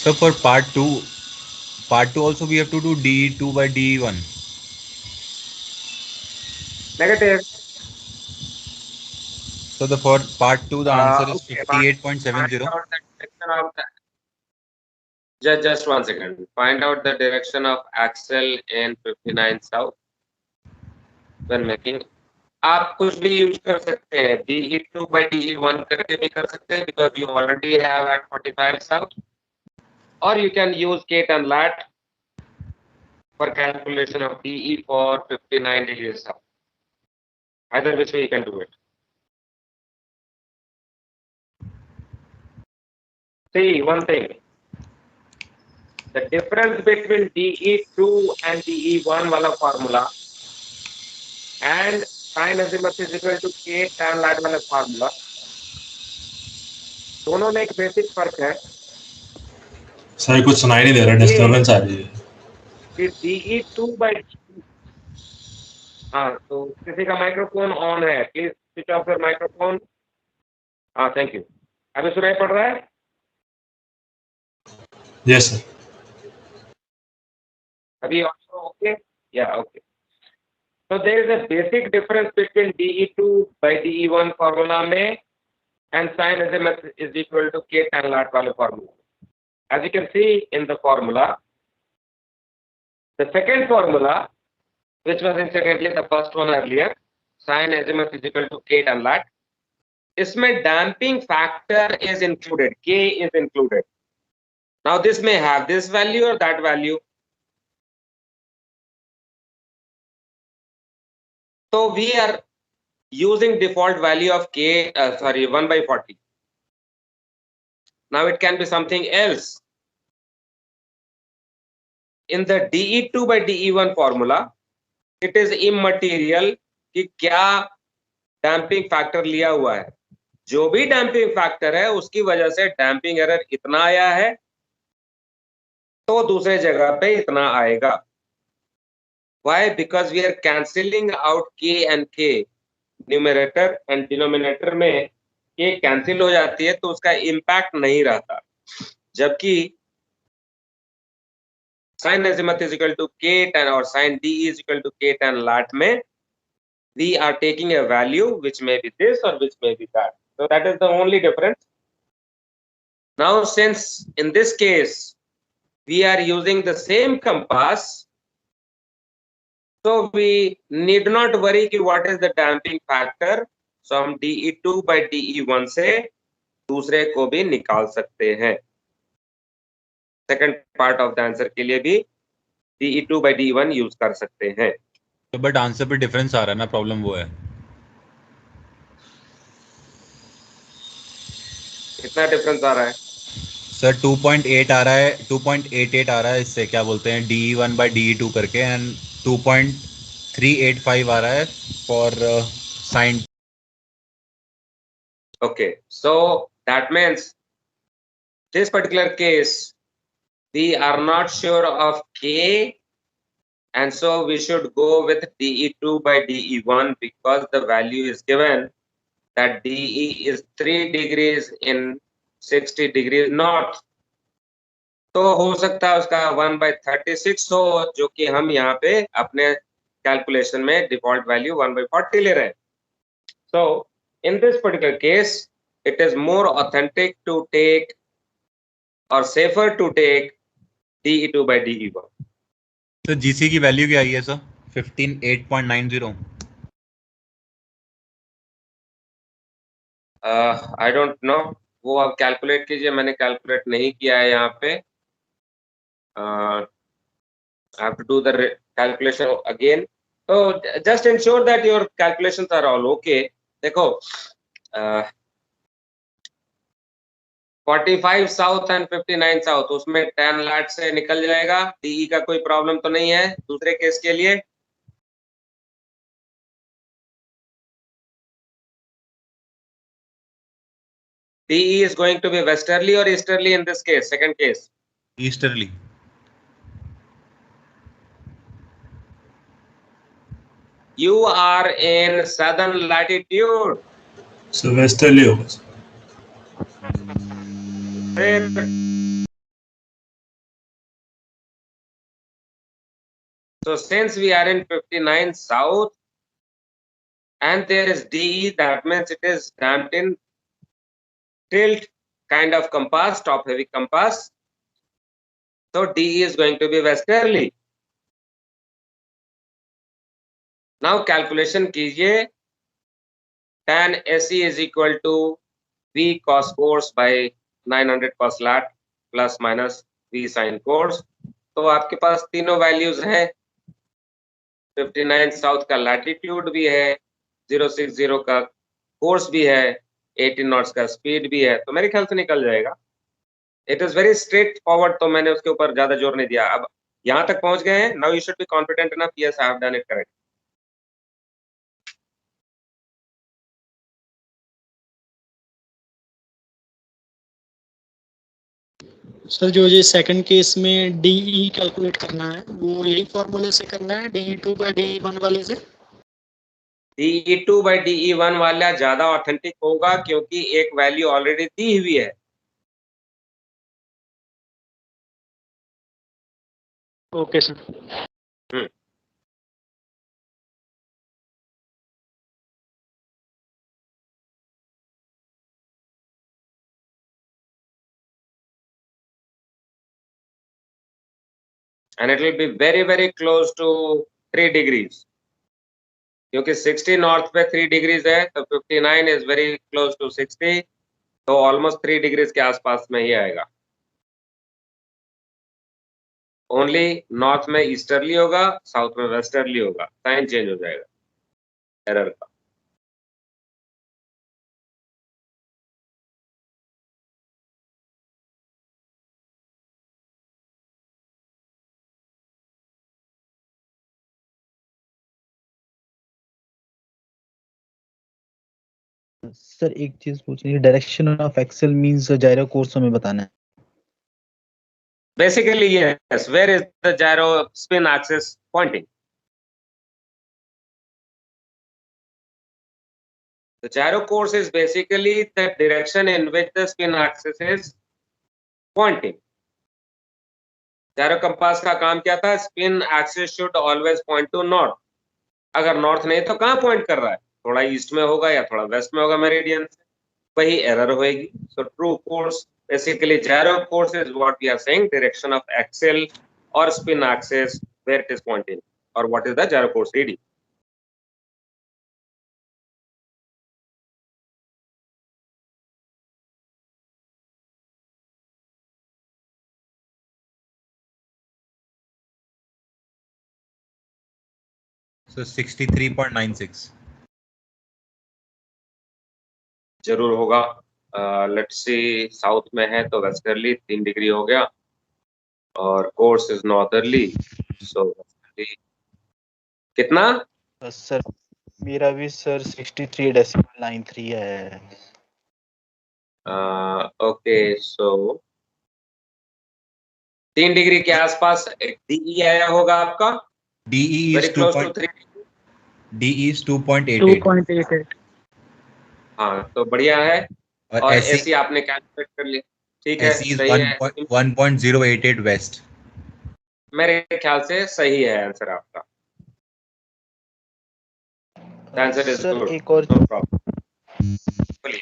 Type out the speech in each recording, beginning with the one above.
So for part two also we have to do DE2 by DE1. Negative. So the for part 2 the answer is Okay. Find 58.70. out the direction of the. Just 1 second. Find out the direction of axle in 59 south when making. आप कुछ भी use कर सकते हैं, DE2/DE1 करके भी कर सकते हैं because you already have at 45 south, or you can use Kate and Lat for calculation of DE for 59 degrees south. Either which way you can do it. See one thing. The difference between DE2 and DE1 wala formula and sin azimuth is equal to K tan lat वाला formula, दोनों में एक basic फर्क है sir कुछ सुनाई नहीं दे रहा, डिस्टर्बेंस आ रही है कि DE2/DE. हाँ, तो किसी का माइक्रोफोन ऑन है, please switch off your microphone. हाँ, थैंक यू. अभी सुनाई पड़ रहा है? Yes sir. अभी ऑडियो ओके? या okay. So there is a basic difference between DE2/DE1 formula में and sin azimuth is equal to K tan lat वाले formula. As you can see in the formula, the second formula, which was incidentally the first one earlier, sin azimuth is equal to K tan lat, इसमें damping factor is included, K is included. Now this may have this value or that value. So we are using default value of K, 1/40. Now it can be something else. In the DE2/DE1 formula, it is immaterial कि क्या damping factor लिया हुआ है. जो भी damping factor है उसकी वजह से damping error इतना आया है तो दूसरे जगह पे इतना आएगा. Why? Because we are cancelling out K and K. Numerator and denominator में K कैंसिल हो जाती है तो उसका इम्पैक्ट नहीं रहता, जबकि sin azimuth is equal to K tan or sin D is equal to K tan lat में we are taking a value which may be this or which may be that. So that is the only difference. Now since in this case we are using the same compass, so we need not worry कि what is the damping factor. So हम DE2/DE1 से दूसरे को भी निकाल सकते हैं. Second part of the answer के लिए भी DE2/DE1 यूज कर सकते हैं. तो बट आंसर पे डिफरेंस आ रहा है ना, प्रॉब्लम वो है. कितना डिफरेंस आ रहा है सर 2.8 आ रहा है, 2.88 आ रहा है इससे क्या बोलते हैं DE1/DE2 करके, एंड 2.385 आ रहा है for sine. Okay, so that means this particular case we are not sure of K, and so we should go with DE2/DE1 because the value is given that DE is 3 degrees in 60 degrees north. तो हो सकता है उसका 1/36 हो, जो कि हम यहाँ पे अपने कैलकुलेशन में डिफॉल्ट वैल्यू 1/40 ले रहे हैं. So in this particular case, it is more authentic to take or safer to take DE2/DE1. तो GC की वैल्यू क्या आई है सर? 15.890. I don't know, वो आप कैलकुलेट कीजिए, मैंने कैलकुलेट नहीं किया है यहाँ पे. I have to do the calculation again. So just ensure that your calculations are all okay. देखो 45 साउथ एंड 59 साउथ, उसमें 10 लाट से निकल जाएगा. DE का कोई प्रॉब्लम तो नहीं है दूसरे केस के लिए. DE is going to be westerly or easterly in this case, second case? Easterly. You are in southern latitude. So westerly होगा. फिर So since we are in 59 south and there is DE, that means it is damped in tilt kind of compass, top heavy compass. So DE is going to be westerly. Now calculation कीजिए. Tan SE is equal to V cos course by 900 cos lat plus minus V sin course. तो आपके पास तीनों values हैं. 59 south का latitude भी है, 060 का course भी है, 18 नॉट्स का स्पीड भी है, तो मेरे ख्याल से निकल जाएगा. It is very straight forward, तो मैंने उसके ऊपर ज्यादा जोर नहीं दिया. अब यहां तक पहुंच गए हैं. Now you should be confident enough. Yes, I have done it correct. Sir जो ये सेकंड केस में डीई कैलकुलेट करना है वो यही फॉर्मूले से करना है, DE2/DE1 वाले से. DE2/DE1 वाला ज्यादा ऑथेंटिक होगा क्योंकि एक वैल्यू ऑलरेडी दी हुई है. Okay sir. And it will be very very close to 3 degrees. क्योंकि 60 नॉर्थ पे 3 डिग्रीज है, तो 59 इज वेरी क्लोज टू 60, तो ऑलमोस्ट 3 डिग्रीज के आसपास में ही आएगा. ओनली नॉर्थ में ईस्टर्ली होगा, साउथ में वेस्टर्ली होगा. साइन चेंज हो जाएगा एरर का. सर एक चीज पूछनी है, direction of axle means gyro course हमें बताना है. Basically, yes. Where is the gyro spin axis pointing? The gyro course is basically the direction in which the spin axis is pointing. Gyro compass का काम क्या था? Spin axis should always point to north. अगर north नहीं तो कहाँ point कर रहा है? थोड़ा ईस्ट में होगा या थोड़ा वेस्ट में होगा मेरिडियन से, वही एरर होएगी. So true course, basically gyro course is what we are saying, direction of axle or spin axis where it is pointing, or what is the gyro course reading. So 63.96 जरूर होगा. Let's see, south में है तो westerly 3 degree हो गया, और course is नॉर्थर्ली, सो कितना? Sir मेरा भी सर 63.93 है. ओके, सो 3 डिग्री के आसपास DE आया होगा आपका. DE very is close to 3. 2.88. 2.88. हाँ, तो बढ़िया है. और SE ऐसी आपने कैलकुलेट कर लिया. ठीक है, SE is सही है. 1.088 west. मेरे ख्याल से सही है आंसर आपका. Answer is sir good. एक और नो प्रॉब्लम.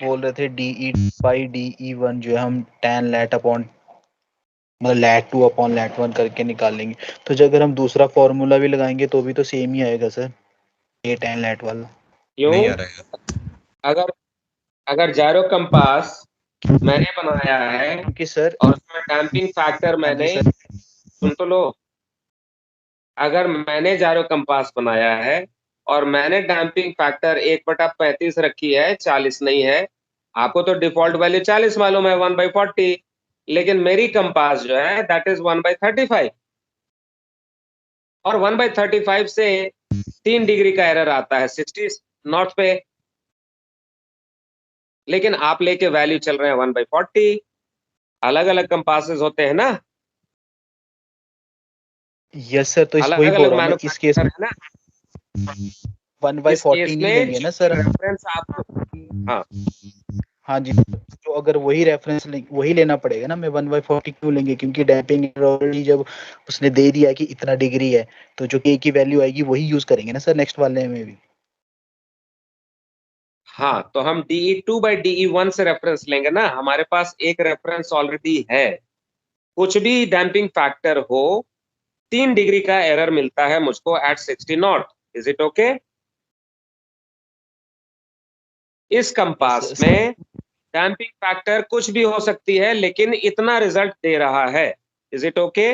बोल रहे थे DE/DE1 जो है हम tan lat अपॉन मतलब lat 2 अपॉन lat 1 करके निकालेंगे, तो जो अगर हम दूसरा फॉर्मूला भी लगाएंगे तो भी तो सेम ही आएगा सर, ये tan lat वाला. क्यों? नहीं आ रहा है. अगर जायरो कंपास मैंने बनाया है क्योंकि सर और उसमें डैम्पिंग फैक्टर मैंने, सर सुन तो लो, अगर मैंने जायरो कंपास बनाया है और मैंने डैम्पिंग फैक्टर 1/35 रखी है, 40 नहीं है. आपको तो डिफॉल्ट वैल्यू 40 मालूम है, 1/40, लेकिन मेरी कंपास जो है दैट इज 1/35, और 1/35 से 3 डिग्री का एरर आता है 60 नॉर्थ पे, लेकिन आप लेके वैल्यू चल रहे हैं 1/40. अलग अलग कंपासेस होते हैं ना, यस सर, तो इस अलग वही बोल अलग रहा हूँ मैं, इस केस में मैन्युफैक्चरर है ना. 1/40 नहीं लेंगे ना सर. रेफरेंस आप, हाँ हाँ जी, जो अगर वही रेफरेंस वही लेना पड़ेगा ना, मैं 1/40 क्यों लेंगे, क्योंकि डैम्पिंग ऑलरेडी जब उसने दे दिया कि इतना डिग्री है तो जो के की वैल्यू आएगी वही यूज करेंगे ना सर नेक्स्ट वाले में भी। हाँ, तो हम DE2/DE1 से रेफरेंस लेंगे ना, हमारे पास एक रेफरेंस ऑलरेडी है। कुछ भी डैम्पिंग फैक्टर हो, 3 डिग्री का एरर मिलता है मुझको at 60 knot. Is it okay? इस कंपास Yes, में डैम्पिंग फैक्टर कुछ भी हो सकती है, लेकिन इतना रिजल्ट दे रहा है। Is it okay?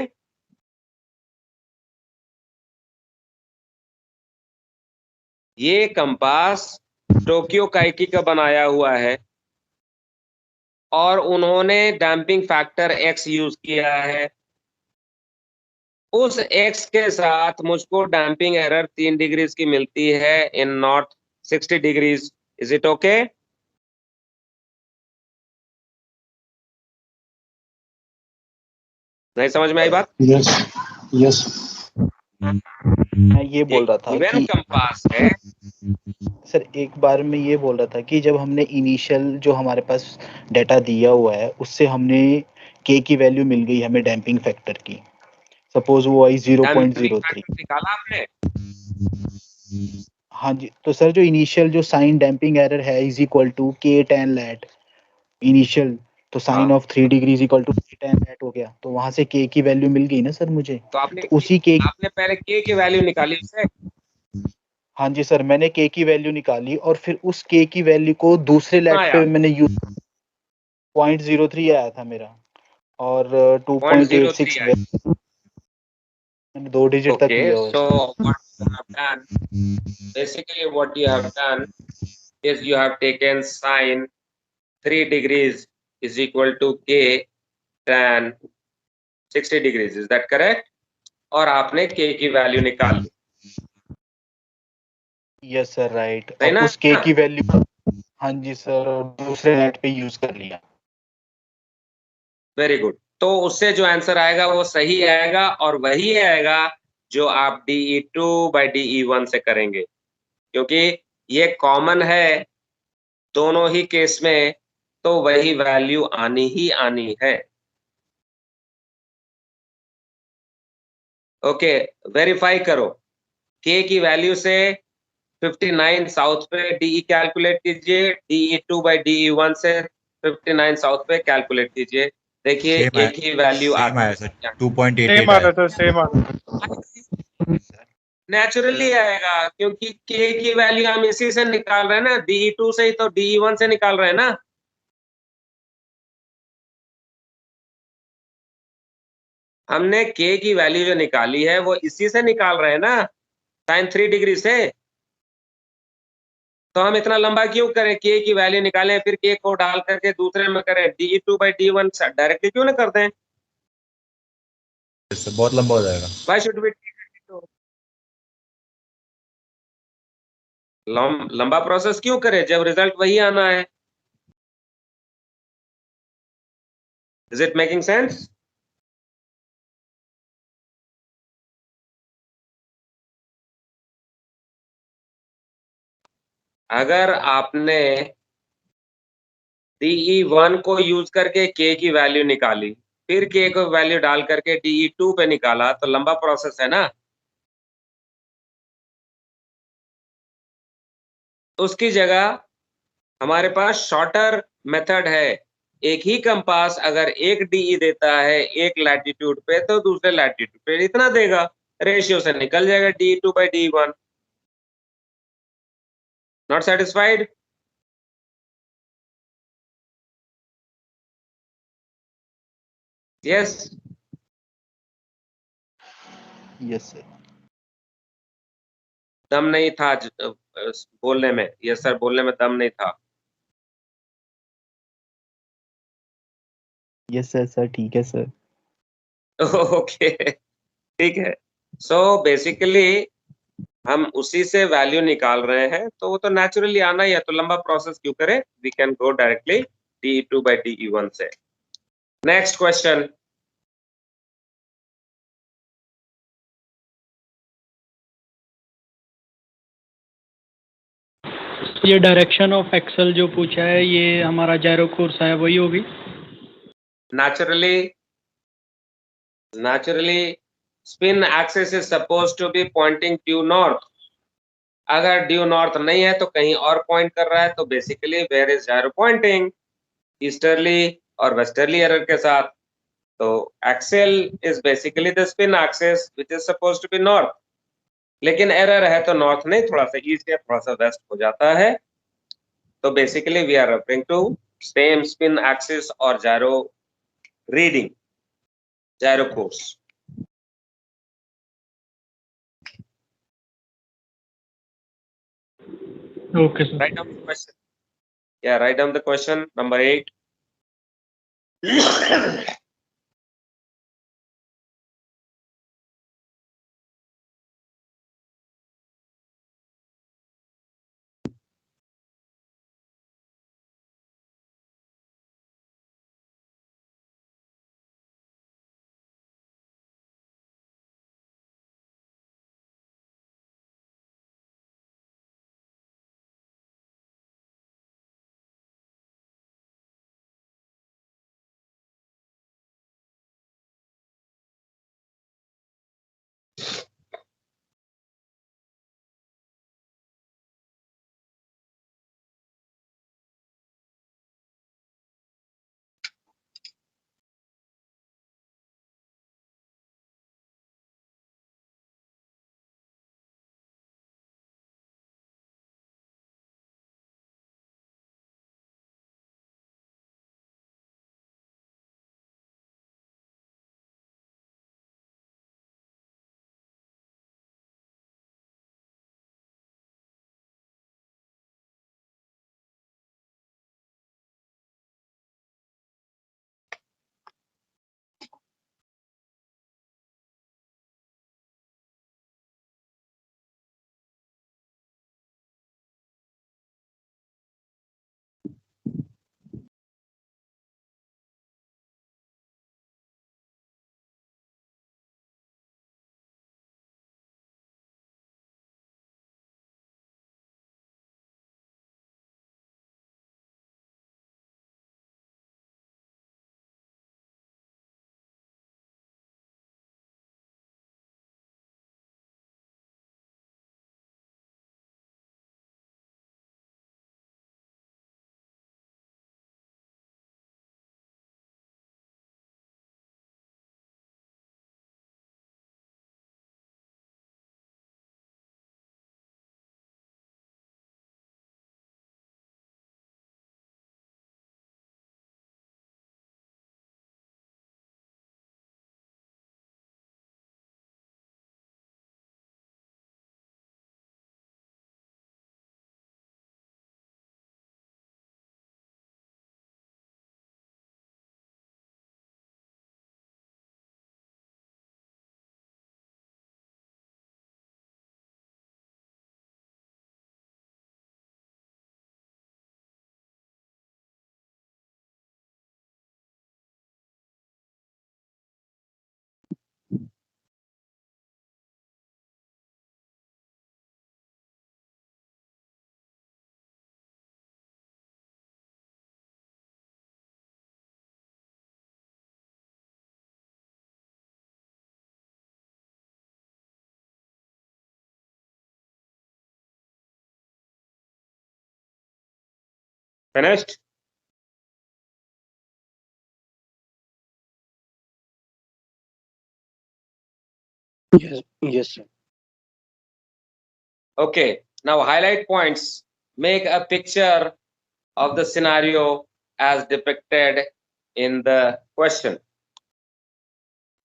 ये कंपास टोक्यो काइकी का बनाया हुआ है और उन्होंने डैम्पिंग फैक्टर एक्स यूज किया है। उस एक्स के साथ मुझको डैम्पिंग एरर 3 डिग्रीज की मिलती है in not 60 degrees. Is it okay? नहीं समझ में आई बात? Yes yes. मैं ये ये बोल रहा था गिवन कि कंपास है। सर एक बार मैं ये बोल रहा था कि जब हमने इनिशियल जो हमारे पास डाटा दिया हुआ है उससे हमने के की वैल्यू मिल गई हमें डैम्पिंग फैक्टर की, सपोज वो आई डैम्पिंग 0.03। फैक्टर निकाला आपने? हाँ जी, तो सर जो इनिशियल जो साइन डैम्पिंग एरर है is equal to K tan lat initial, तो हाँ, sine of 3 degree is equal to K tan lat हो गया, तो वहां से के की वैल्यू मिल गई ना सर मुझे। तो आपने तो उसी के, आपने पहले के की वैल्यू निकाली उससे? हाँ जी सर, मैंने के की वैल्यू निकाली और फिर उस के की वैल्यू को दूसरे कितना लैट आया? पे मैंने यूज 0.03 आया था मेरा, और 2.86 0.03 आया। मैंने 2 डिजिट तक Okay, लिया हुआ है so sir. what you have done, basically what you have done is you have taken sine 3 degrees is equal to k tan 60 degrees. Is that correct? और आपने k की वैल्यू निकाल ली, यस सर राइट, सही और ना? उस के की वैल्यू, हाँ जी सर, और दूसरे नेट पे यूज कर लिया। Very good. तो उससे जो आंसर आएगा वो सही आएगा, और वही आएगा जो आप DE2/DE1 से करेंगे, क्योंकि ये कॉमन है दोनों ही केस में, तो वही वैल्यू आनी ही आनी है। ओके, वेरीफाई करो। के की वैल्यू से 59 साउथ पे डीई कैलकुलेट कीजिए, DE2/DE1 से 59 साउथ पे कैलकुलेट कीजिए। देखिए सेम आया, एक ही वैल्यू सेम आती आया सर, है। 2.88 सेम आ आया। रहा था, सेम आ रहा था। नेचुरली आएगा, क्योंकि के की वैल्यू हम इसी से निकाल रहे हैं ना, DE2 से ही तो DE1 से निकाल रहे हैं ना। हमने के की वैल्यू जो निकाली है वो इसी से निकाल रहे हैं ना, साइन 3 डिग्री से। तो हम इतना लंबा क्यों करें, के की वैल्यू निकालें फिर के को डाल करके दूसरे में करें, DE2/DE1 डायरेक्टली क्यों ना कर दें? इससे बहुत लंबा हो जाएगा। व्हाई शुड बी लंबा प्रोसेस क्यों करें जब रिजल्ट वही आना है? Is it making sense? अगर आपने DE1 को यूज करके के की वैल्यू निकाली, फिर के को वैल्यू डाल करके DE2 पे निकाला, तो लंबा प्रोसेस है ना। उसकी जगह हमारे पास शॉर्टर मेथड है। एक ही कंपास अगर एक DE देता है एक लैटिट्यूड पे, तो दूसरे लैटिट्यूड पे इतना देगा, रेशियो से निकल जाएगा DE2/DE1। Not satisfied? Yes. Yes sir. दम नहीं था बोलने में, यस सर बोलने में दम नहीं था। यस सर, सर ठीक है सर। ओके, ठीक है। सो बेसिकली हम उसी से वैल्यू निकाल रहे हैं, तो वो तो नेचुरली आना ही है, तो लंबा प्रोसेस क्यों करें, we can go directly DE2/DE1 से। Next question. ये डायरेक्शन ऑफ एक्सल जो पूछा है ये हमारा जायरो कोर्स है वही होगी. Naturally, spin axis is supposed to be pointing due north. अगर ड्यू नॉर्थ नहीं है तो कहीं और पॉइंट कर रहा है, तो basically where is gyro pointing? Easterly और वेस्टर्ली एरर के साथ. तो axle is basically the spin axis which is supposed to be north, लेकिन एरर है तो नॉर्थ नहीं, थोड़ा सा ईस्ट या थोड़ा सा वेस्ट हो जाता है. तो basically we are referring to same spin axis और gyro reading, gyro course. Okay, sir. Write down the question. Yeah, write down the question number 8. Finished? Yes, sir. Okay, now highlight points. Make a picture of the scenario as depicted in the question.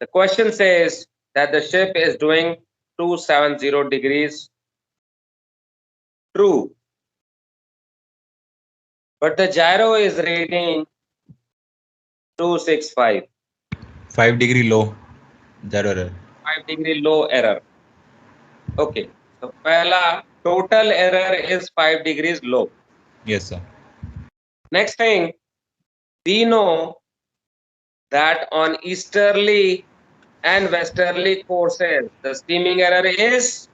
The question says that the ship is doing 270 degrees. True. But the gyro is reading 265. 5 degree low. Zero error. 5 degree low error. Okay. So pehla total error is 5 degrees low. Yes, sir. Next thing, we know that on easterly and westerly courses, the steaming error is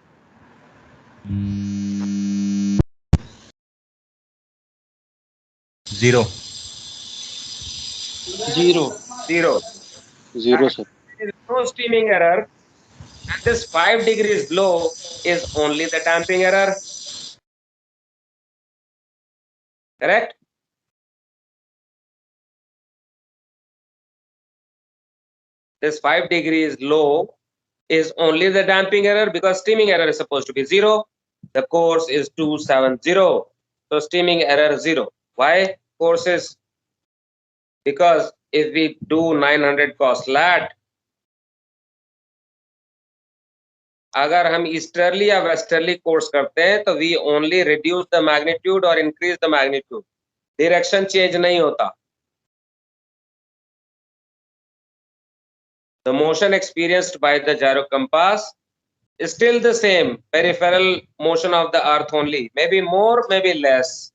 0. Zero 0. Zero That sir. there is no steaming error, and this 5 degrees low is only the damping error. Correct? This 5 degrees low is only the damping error because steaming error is supposed to be 0. The course is 270. So steaming error 0. Why course is? Because if we do 900 cos lat, अगर हम easterly या westerly course करते हैं तो we only reduce the magnitude और increase the magnitude, direction change नहीं होता. The motion experienced by the gyro compass is still the same peripheral motion of the earth only, maybe more, maybe less,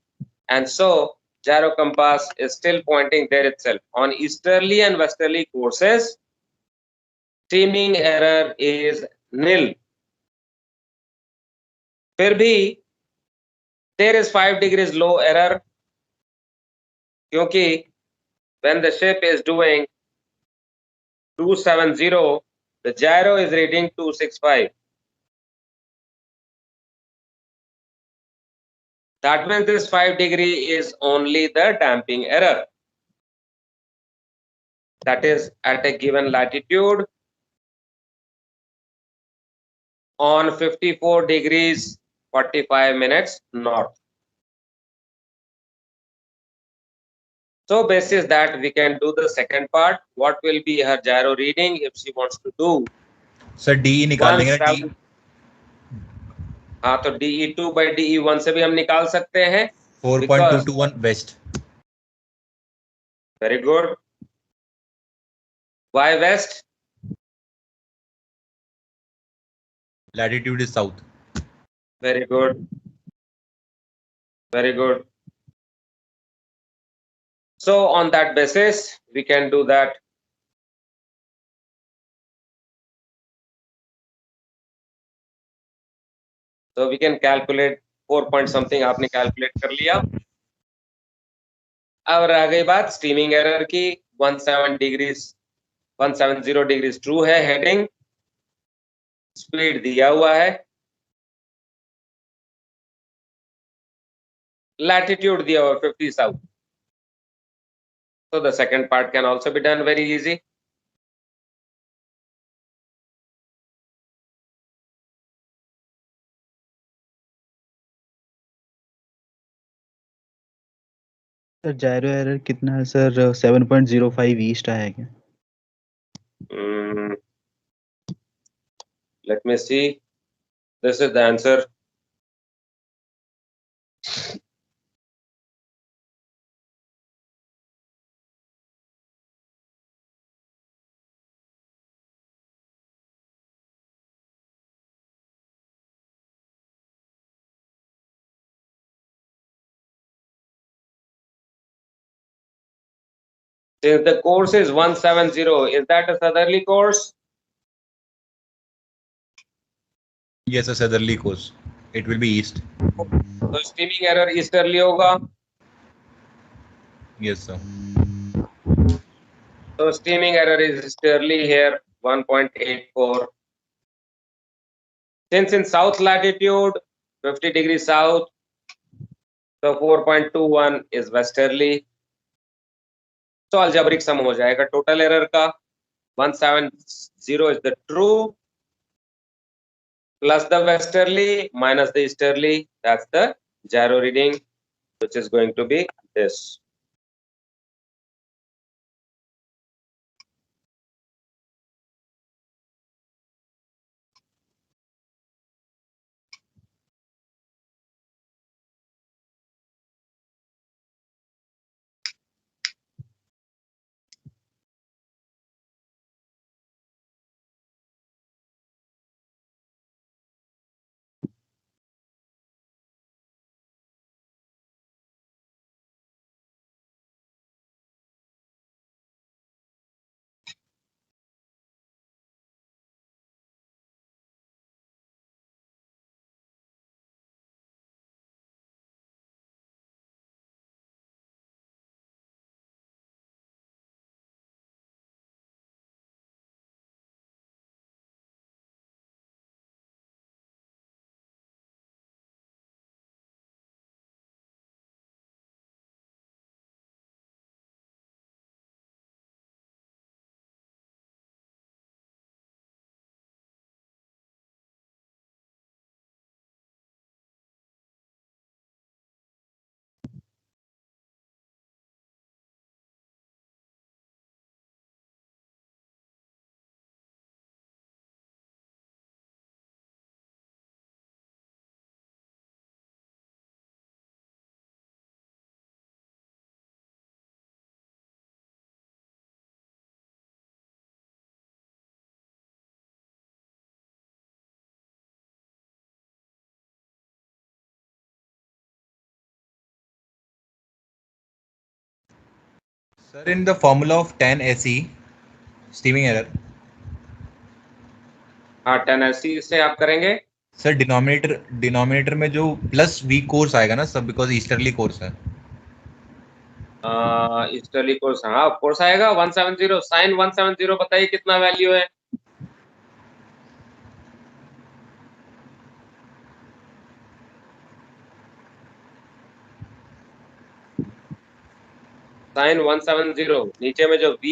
and so gyro compass is still pointing there itself. On easterly and westerly courses, steaming error is nil. फिर भी there is 5 degrees low error क्योंकि when the ship is doing 270, the gyro is reading 265. That means this 5 degree is only the damping error. That is at a given latitude on 54 degrees 45 minutes north. So basis that we can do the second part. What will be her gyro reading if she wants to do? Sir D निकाल लेंगे ना, D. हाँ, तो DE2 by DE1 से भी हम निकाल सकते हैं. 4.221 waste. Very good. Why west? Latitude is south. Very good. Very good. So on that basis, we can do that. So we can calculate 4 point something. आपने calculate कर लिया. अब रह गई बात स्टीमिंग एरर की. 170 डिग्रीज ट्रू है heading. Speed दिया हुआ है. लैटिट्यूड दिया हुआ 50 south. So the second part can also be done very easy. Sir gyro error कितना है सर? 7.05 ईस्ट आया क्या? Let me see. This is the answer. Since the course is 170, is that a southerly course? Yes, a southerly course. It will be east. So steaming error easterly होगा. Yes, sir. So steaming error is easterly here, 1.84. Since in south latitude, 50 degrees south, so 4.21 is westerly. So algebraic sum हो जाएगा total error का. 170 is the true plus the westerly minus the easterly. That's the gyro reading, which is going to be this. Sir in the formula of 10 SE steaming error, हाँ 10 से आप करेंगे sir denominator में जो plus we course आएगा ना सब, because easterly course है। ईस्टर्ली कोर्स, हाँ कोर्स आएगा 170 साइन 170, बताइए कितना वैल्यू है? साइन 170 नीचे में जो v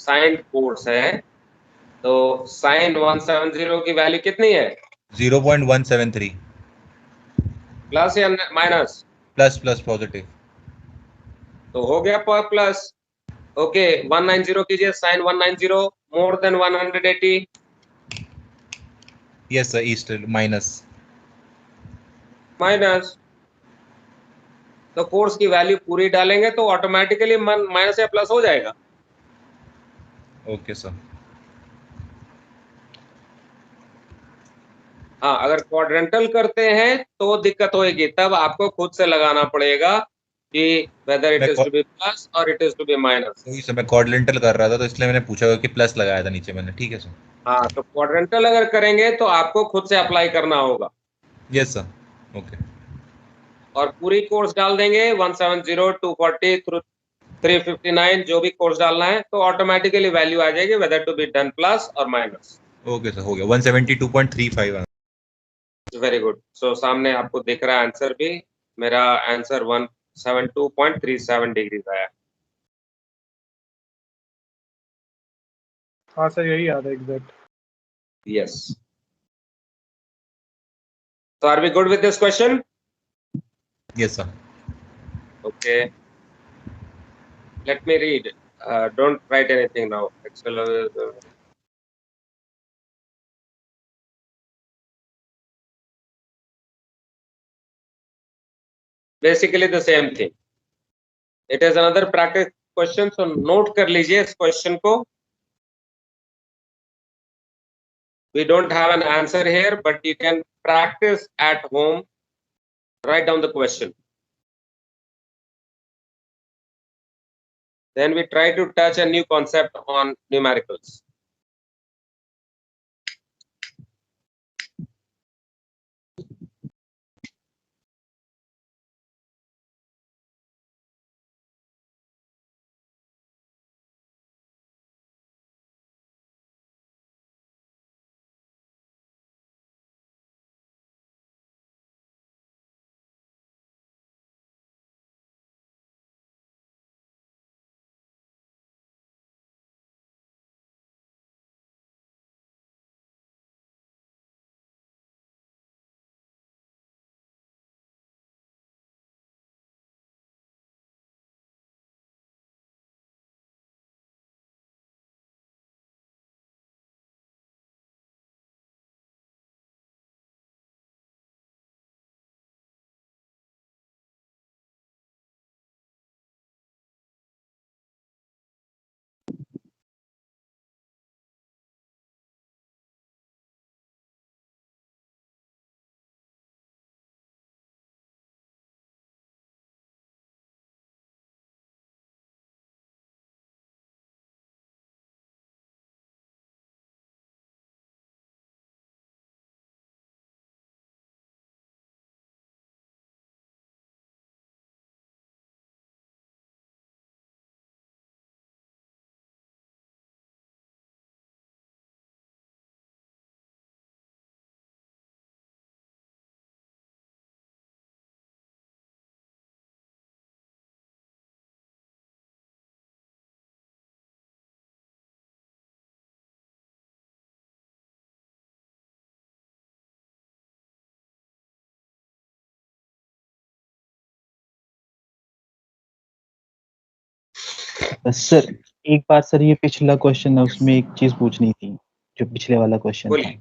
साइन कोर्स है, तो साइन 170 की वैल्यू कितनी है? 0.173 प्लस या माइनस? Plus plus positive. तो हो गया प्लस। ओके 190 कीजिए, sine 190 more than 180, yes sir, easterly minus. Minus. तो कोर्स की वैल्यू पूरी डालेंगे तो ऑटोमेटिकली माइनस या प्लस हो जाएगा। Okay sir. हाँ अगर क्वाड्रेंटल करते हैं तो दिक्कत होगी, तब आपको खुद से लगाना पड़ेगा कि वेदर इट मैं इज टू बी प्लस और it is to be minus. वही सर, मैं क्वाड्रेंटल कर रहा था तो इसलिए मैंने पूछा कि प्लस लगाया था नीचे मैंने। ठीक है सर। हाँ तो क्वाड्रेंटल अगर करेंगे तो आपको खुद से अप्लाई करना होगा, यस सर। ओके। और पूरी कोर्स डाल देंगे 170 240 359 जो भी कोर्स डालना है, तो ऑटोमेटिकली वैल्यू आ जाएगी whether to be done plus और माइनस। ओके सर, हो गया 172.35। Very good. सो सामने आपको दिख रहा है आंसर भी, मेरा आंसर 172.37 डिग्री आया। हाँ सर यही याद है exact. Yes. So are we good with this question? Yes sir. Okay. Let me read. Don't write anything now. Excel. Basically the same thing. It is another practice question. So note कर लीजिए इस question को. We don't have an answer here, but you can practice at home. Write down the question. Then we try to touch a new concept on numericals. Sir एक बात sir, ये पिछला question है उसमें एक चीज पूछनी थी, जो पिछले वाला क्वेश्चन था बोलिए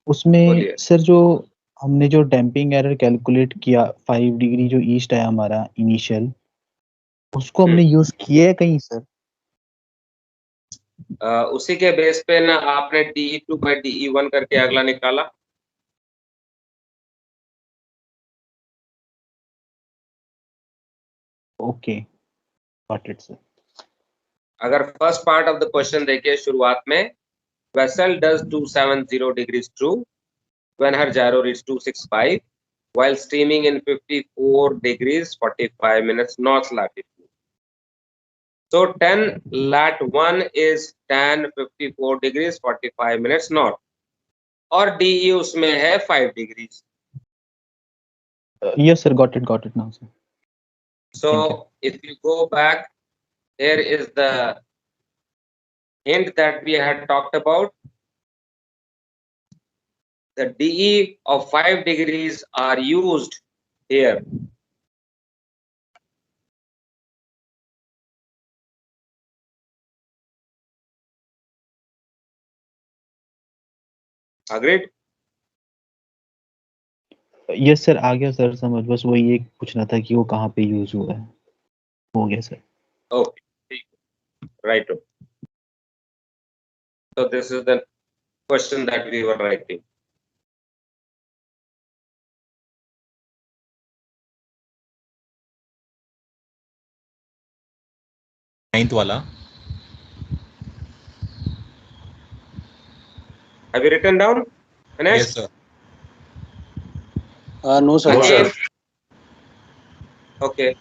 उसमें बोलिए। सर, जो हमने जो डैम्पिंग एरर कैलकुलेट किया 5 डिग्री जो ईस्ट है हमारा इनिशियल, उसको हमने यूज किया है कहीं सर? उसी के बेस पे ना आपने DE2/DE1 करके अगला निकाला। Okay, got it sir. अगर first part of the question देखिए शुरुआत में, vessel does 270 degrees true when her gyro reads 265 while steaming in 54 degrees 45 minutes north latitude. So 10 lat 1 is tan 54 degrees 45 minutes north और DE उसमें है 5 degrees. Yes, sir. Got it now, sir. So Thank you. if you go back, here is the hint that we had talked about. The DE of 5 degrees are used here. Agreed? Yes sir, आ गया sir समझ, बस वही एक पूछना था कि वो कहाँ पे यूज हुआ है। हो गया sir. Okay, right. So this is the question that we were writing. Ninth वाला Have you written down? Finished? Yes sir No, sir. Again. Okay.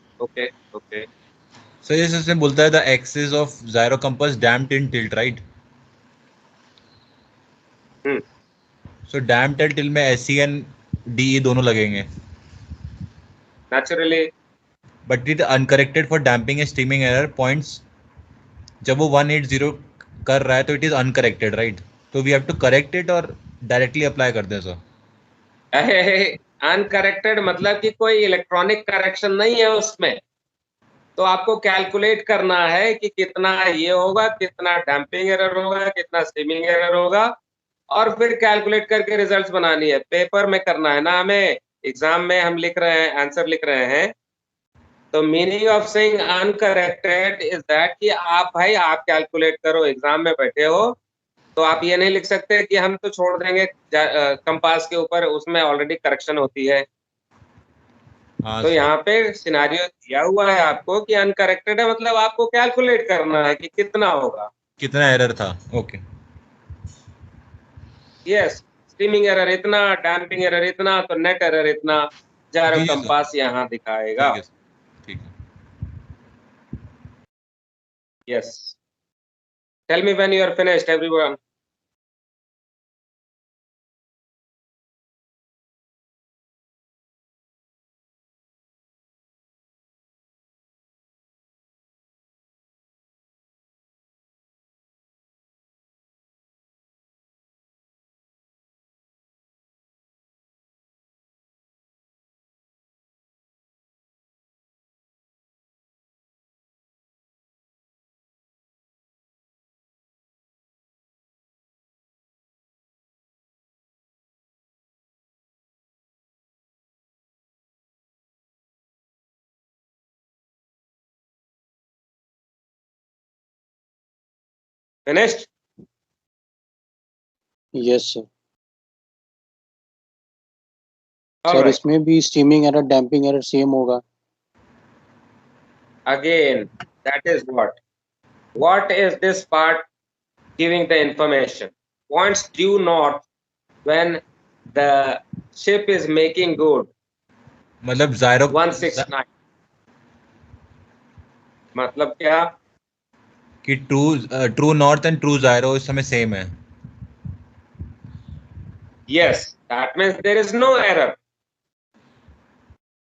Sir ये सिस्टम बोलता है the axis of gyro compass damped in tilt right so damped and tilt में SC and DE दोनों लगेंगे Naturally. But it uncorrected for damping and steaming error points जब वो 180 कर रहा है तो इट इज अनकरेक्टेड राइट तो we have to correct it और डायरेक्टली अप्लाई कर दें सर अनकरेक्टेड मतलब कि कोई इलेक्ट्रॉनिक करेक्शन नहीं है उसमें, तो आपको कैलकुलेट करना है कि कितना ये होगा, कितना डैम्पिंग एरर होगा, कितना स्टीमिंग एरर होगा, और फिर कैलकुलेट करके रिजल्ट्स बनानी है। पेपर में करना है ना हमें, एग्जाम में हम लिख रहे हैं, आंसर लिख रहे हैं। तो meaning of saying uncorrected is that कि आप भाई आप कैलकुलेट करो, एग्जाम में बैठे हो तो आप ये नहीं लिख सकते कि हम तो छोड़ देंगे कंपास के ऊपर, उसमें ऑलरेडी करेक्शन होती है। तो यहाँ पे सिनारियो दिया हुआ है आपको कि अनकरेक्टेड है, मतलब आपको कैलकुलेट करना है कि कितना होगा, कितना एरर था ओके यस स्टीमिंग एरर इतना, डैम्पिंग एरर इतना, तो नेट एरर इतना, जायरो जी, जी, कंपास यहाँ दिखाएगा। ठीक है yes tell me when you are finished everyone. Finished? Yes, sir. Sir इसमें भी steaming error damping error same होगा। Again, that is what is this part giving the information? Points due north when the ship is making good, मतलब जायरो 169 मतलब क्या कि true north and true जायरो इस समय same है yes, that means there is no error.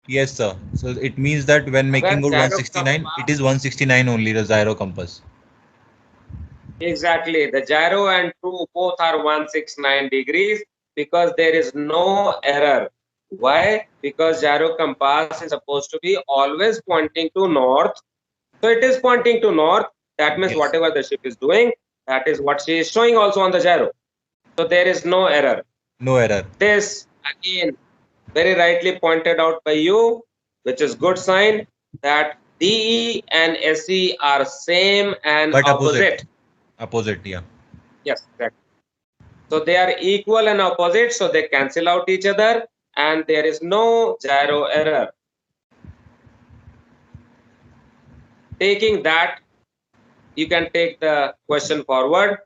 yes sir so it means that when making good 169 it is 169 only the gyro compass Exactly, the gyro and true both are 169 degrees because there is no error. Why? Because gyro compass is supposed to be always pointing to north, so it is pointing to north. That means Yes. whatever the ship is doing, that is what she is showing also on the gyro, so there is no error. no error This again very rightly pointed out by you, which is good sign that DE and SE are same and but opposite yeah Yes, exactly. So they are equal and opposite, so they cancel out each other and there is no gyro error. Taking that you can take the question forward.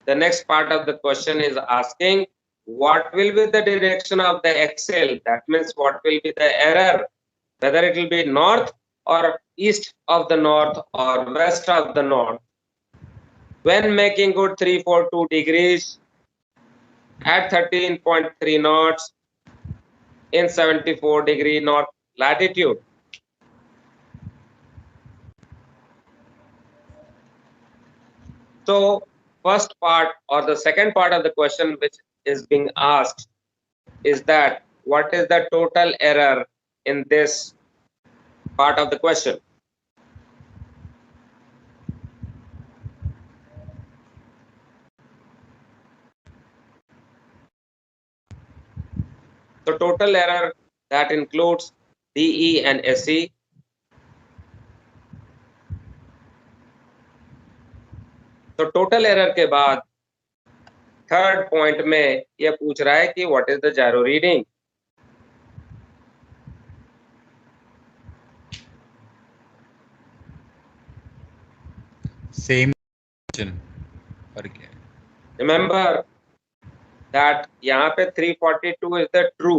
The next part of the question is asking what will be the direction of the axle. That means what will be the error, whether it will be north or east of the north or west of the north when making good 342 degrees at 13.3 knots in 74-degree north latitude. So first part or the second part of the question which is being asked is that what is the total error in this part of the question? So total error that includes DE and SE. तो total error के बाद third point में यह पूछ रहा है कि what is the gyro reading. Same question पर क्या है? रिमेंबर दैट यहाँ पे 342 is the true.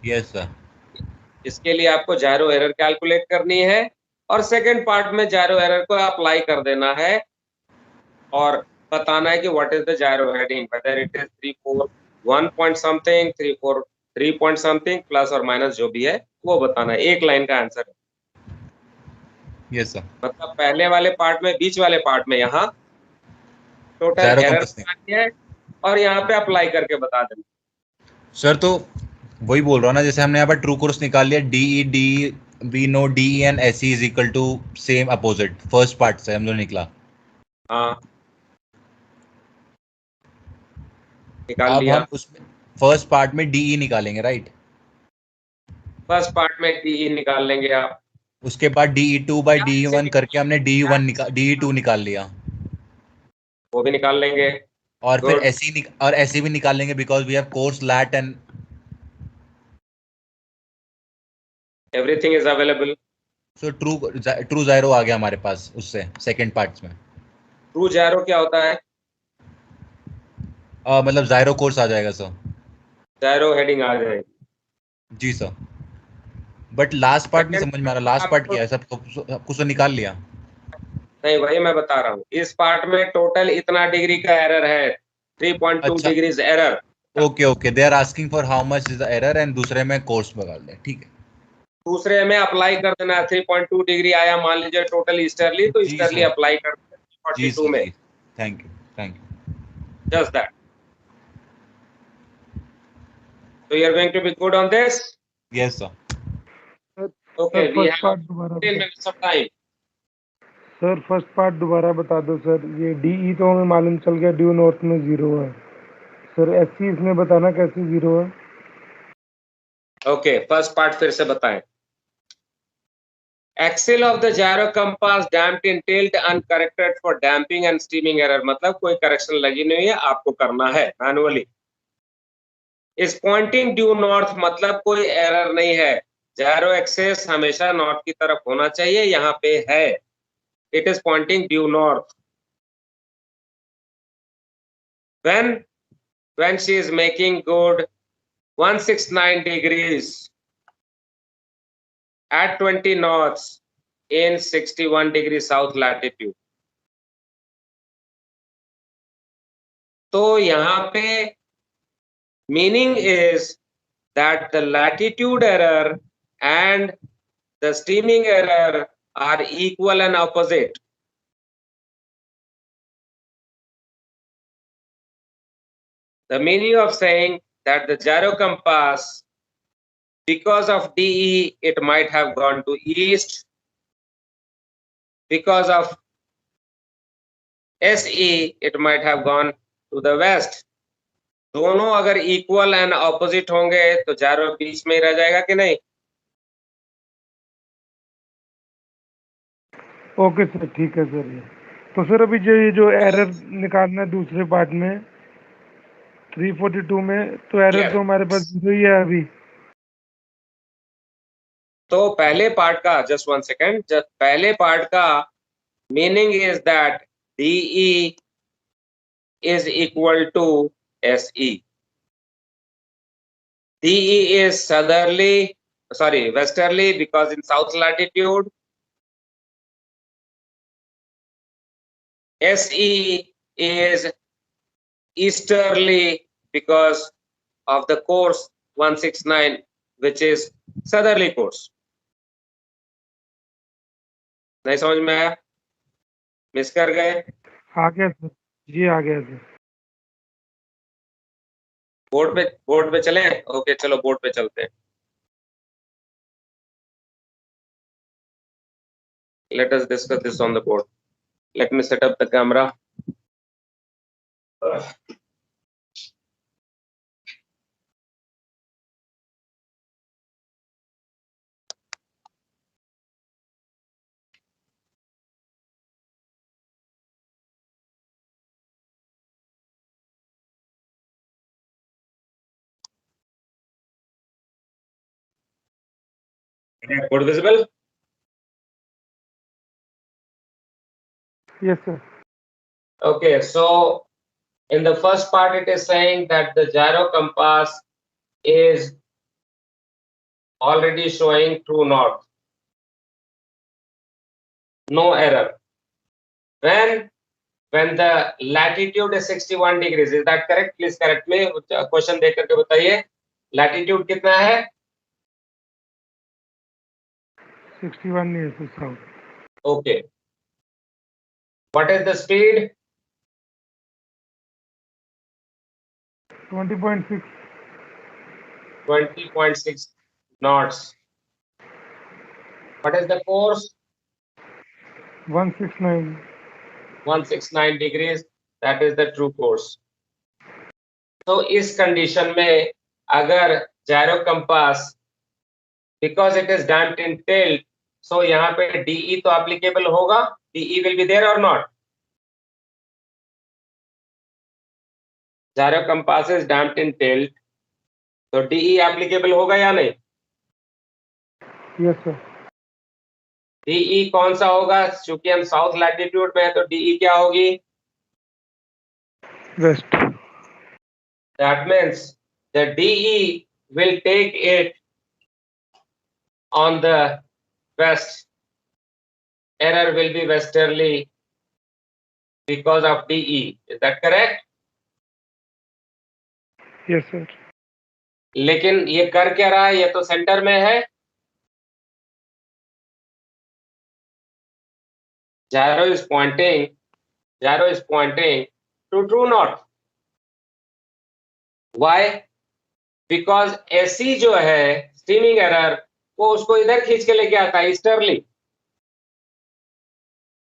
Yes sir. इसके लिए आपको जायरो एरर कैलकुलेट करनी है और सेकंड पार्ट में जायरो एरर को अप्लाई कर देना है और बताना है कि what is the gyro heading, whether it is 341 point something, 343 point something, plus और माइनस जो भी है वो बताना है. एक लाइन का आंसर है. Yes sir. मतलब पहले वाले पार्ट में, बीच वाले पार्ट में यहाँ टोटल Gyro एरर compass बतानी है और यहाँ पे अप्लाई करके बता देना. सर तो वही बोल रहा हूँ ना, जैसे हमने यहाँ पर ट्रू कोर्स निकाल लिया, D V no D and S is equal to same opposite. First part से हम लोग निकला. हाँ निकाल अब लिया. हम उसमें फर्स्ट पार्ट में डी निकालेंगे, राइट? फर्स्ट पार्ट में डी निकाल लेंगे आप. उसके बाद DE2 by DE1 करके हमने DE2 निकाल लिया वो भी निकाल लेंगे. और फिर Good. SE भी निकाल लेंगे because we have course lat and everything is available. So true gyro आ गया हमारे पास उससे सेकंड पार्ट्स में. ट्रू जायरो क्या होता है? मतलब जायरो कोर्स आ जाएगा सर. जायरो हेडिंग आ जाएगी. जी सर. बट लास्ट पार्ट नहीं Second समझ में आ रहा. लास्ट पार्ट क्या है? सब कुछ तो निकाल लिया. नहीं, वही मैं बता रहा हूँ. इस पार्ट में टोटल इतना डिग्री का एरर है, 3.2 अच्छा. Degrees error. Okay they are asking for how much is the error and दूसरे में कोर्स बगा दे. ठीक है. दूसरे में अप्लाई कर देना है. 3.2 डिग्री आया मान लीजिए टोटल ईस्टर्ली, तो जी ईस्टर्ली सर. अप्लाई कर जी 42 में. Sir. Thank you. Just that. So you are going to be good on this? Yes sir. Okay, we first have part दोबारा 10 minutes of time. Sir first part दोबारा बता दो sir. ये DE तो हमें मालूम चल गया ड्यू नॉर्थ में 0 है सर. एससी इसमें बताना कैसे 0 है. Okay, first part फिर से बताएं. Axle of the gyro compass damped in tilt uncorrected for damping and steaming error. मतलब कोई करेक्शन लगी नहीं है, आपको करना है मैनुअली. इस पॉइंटिंग ड्यू नॉर्थ मतलब कोई एरर नहीं है. जायरो एक्सेस हमेशा नॉर्थ की तरफ होना चाहिए, यहाँ पे है. It is pointing due north. when she is making good 169 degrees at 20 knots in 61 degree south latitude. तो यहाँ पे meaning is that the latitude error and the steaming error are equal and opposite. The meaning of saying that the gyro compass, because of DE, it might have gone to east. Because of SE, it might have gone to the west. दोनों अगर equal and opposite होंगे तो जायरो बीच में ही रह जाएगा कि नहीं? Okay sir, ठीक है सर. ये तो सर अभी जो एरर निकालना है दूसरे पार्ट में 342 में, तो एरर Yes. तो हमारे पास 0 ही है अभी. तो पहले पार्ट का, जस्ट वन सेकेंड, पहले पार्ट का meaning is that DE is equal to SE. DE is westerly because in south latitude. SE is easterly because of the course 169, which is southerly course. नहीं समझ में आया? Miss कर गए? आ गया sir जी, आ गया सर। बोर्ड पे चलें? ओके, चलो बोर्ड पे चलते हैं। Let us discuss this on the board. Let me set up the camera. Board visible? Yes sir. Okay, so in the first part it is saying that the gyro compass is already showing true north. No error. When the latitude is 61 degrees, is that correct? Please correct me. Question देख करके बताइए. Latitude कितना है? 61 नहीं है sir, south. Okay. What is the speed? 20.6। 20.6 knots. What is the course? 169। 169 degrees. That is the true course. तो इस condition में अगर gyro compass, because it is damped in tilt, so यहाँ पे DE तो applicable होगा. DE will be there or not? Gyro compass is damped in tilt, तो DE applicable होगा या नहीं? Yes sir. DE कौन सा होगा? चूंकि हम साउथ लैटिट्यूड में है तो DE क्या होगी? Waste. That means the DE will take it on the west. Error will be westerly because of DE. Is that correct? Yes sir. लेकिन ये कर क्या रहा है? ये तो सेंटर में है. Gyro is pointing to true north. Why? Because SE जो है स्टीमिंग एरर, वो उसको इधर खींच के लेके आता है ईस्टर्ली.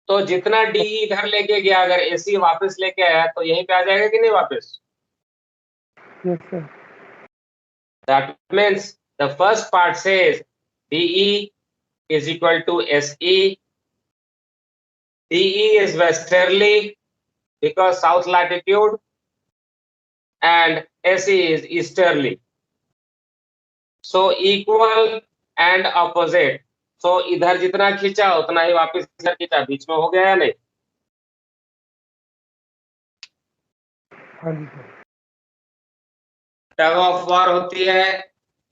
तो जितना DE इधर लेके गया, अगर SE वापस लेके आया तो यहीं पे आ जाएगा कि नहीं वापस? Yes sir. That means the first part says DE is equal to SE. DE is westerly because south latitude, and SE is easterly. So equal and opposite. So इधर जितना खींचा उतना ही वापस इधर खींचा, बीच में हो गया या नहीं? हाँ जी सर। टग ऑफ वार होती है,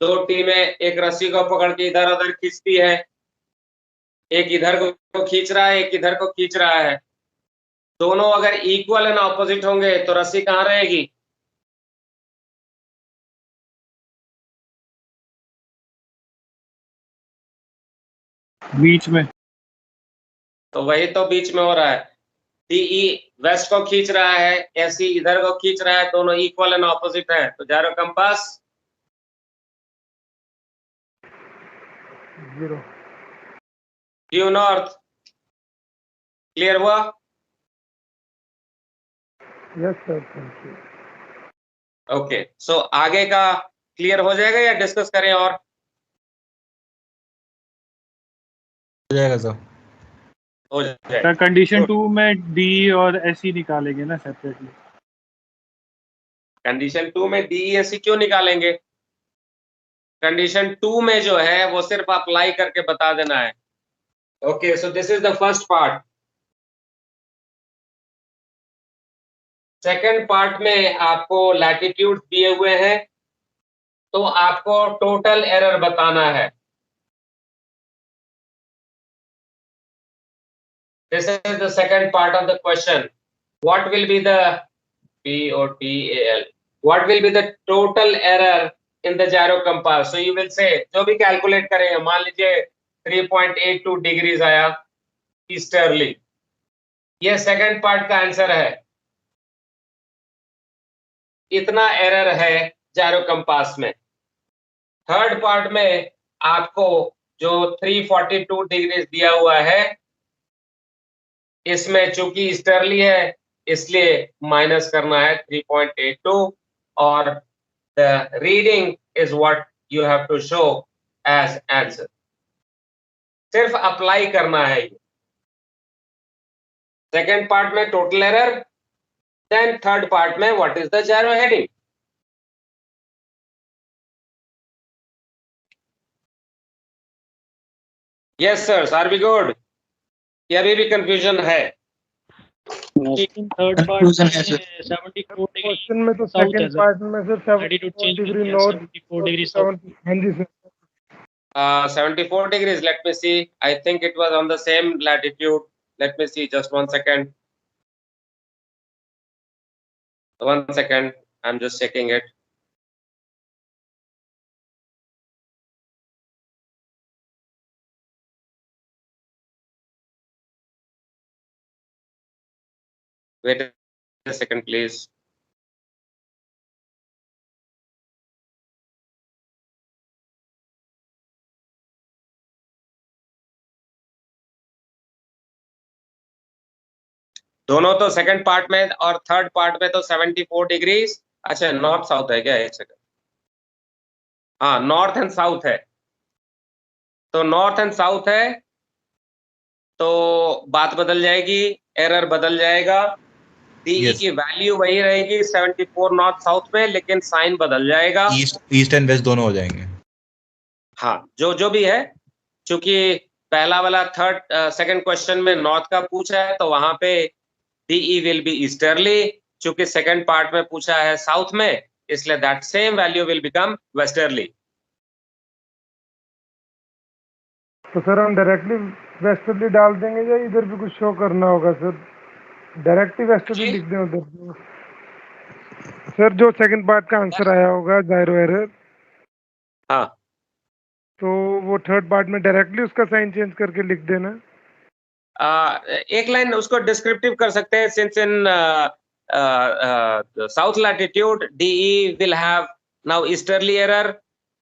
दो टीमें एक रस्सी को पकड़ के इधर उधर खींचती है. एक इधर को खींच रहा है, एक इधर को खींच रहा है. दोनों अगर इक्वल एंड ऑपोजिट होंगे तो रस्सी कहाँ रहेगी? बीच में। तो वही तो बीच में हो रहा है. DE वेस्ट को खींच रहा है, SE इधर को खींच रहा है, दोनों इक्वल एंड ऑपोजिट है. तो gyro compass zero. Due north. Clear हुआ? Yes sir, thank you. Okay, so आगे का क्लियर हो जाएगा या डिस्कस करें और? हो जाएगा सर। हो जाएगा. सर कंडीशन 2 में डी और SE निकालेंगे ना सेपरेटली? कंडीशन 2 में DE SE क्यों निकालेंगे? कंडीशन 2 में जो है वो सिर्फ अप्लाई करके बता देना है. Okay, so this is the first part. Second part में आपको लैटिट्यूड दिए हुए हैं, तो आपको टोटल एरर बताना है। This is the second part of the question. What will be the POTAL? What will be the total error in the gyro compass? So you will say, जो भी कैलकुलेट करेंगे, मान लीजिए 3.82 डिग्रीज आया easterly, ये second part का answer है। इतना एरर है जायरो कंपास में। थर्ड पार्ट में आपको जो 342 डिग्री दिया हुआ है, इसमें चूंकि ईस्टर्ली है इसलिए माइनस करना है 3.82 और the reading is what you have to show as answer. सिर्फ अप्लाई करना है ये। सेकेंड पार्ट में total error, then third part में what is the gyro heading. Yes sir, are we good? ये अभी भी कंफ्यूजन है? लेकिन थर्ड पार्ट में 74 डिग्री क्वेश्चन में तो साउथ है सेकंड सर, पार्ट में सर 74 लैटिट्यूड चेंज कर डिग्री दिया, नॉर्थ, 74 डिग्री साउथ। हाँ जी sir. 74 degrees, let me see. I think it was on the same latitude. Let me see, just 1 second. 1 second, I'm just checking it. Wait a second, please. दोनों तो second part में और third part में तो 74 degrees. अच्छा, north south है क्या? एक सेकंड, हाँ नॉर्थ एंड साउथ है। तो नॉर्थ एंड साउथ है तो बात बदल जाएगी, एरर बदल जाएगा। D Yes. की वैल्यू वही रहेगी 74 नॉर्थ साउथ में, लेकिन साइन बदल जाएगा। ईस्ट एंड वेस्ट दोनों हो जाएंगे। हाँ, जो भी है, क्योंकि पहला वाला सेकंड क्वेश्चन में नॉर्थ का पूछा है तो वहां पे डीई विल बी ईस्टर्ली। क्योंकि सेकंड पार्ट में पूछा है साउथ में, इसलिए that same value will become westerly. तो सर हम डायरेक्टली वेस्टर्ली डाल देंगे या इधर भी कुछ शो करना होगा सर? डायरेक्टली वेस्टर्ली लिख दें उधर? सर जो सेकंड पार्ट का आंसर आया होगा जायरो एरर, हाँ, तो वो थर्ड पार्ट में डायरेक्टली उसका साइन चेंज करके लिख देना। एक लाइन उसको डिस्क्रिप्टिव कर सकते हैं। Since in south latitude DE will have now easterly error,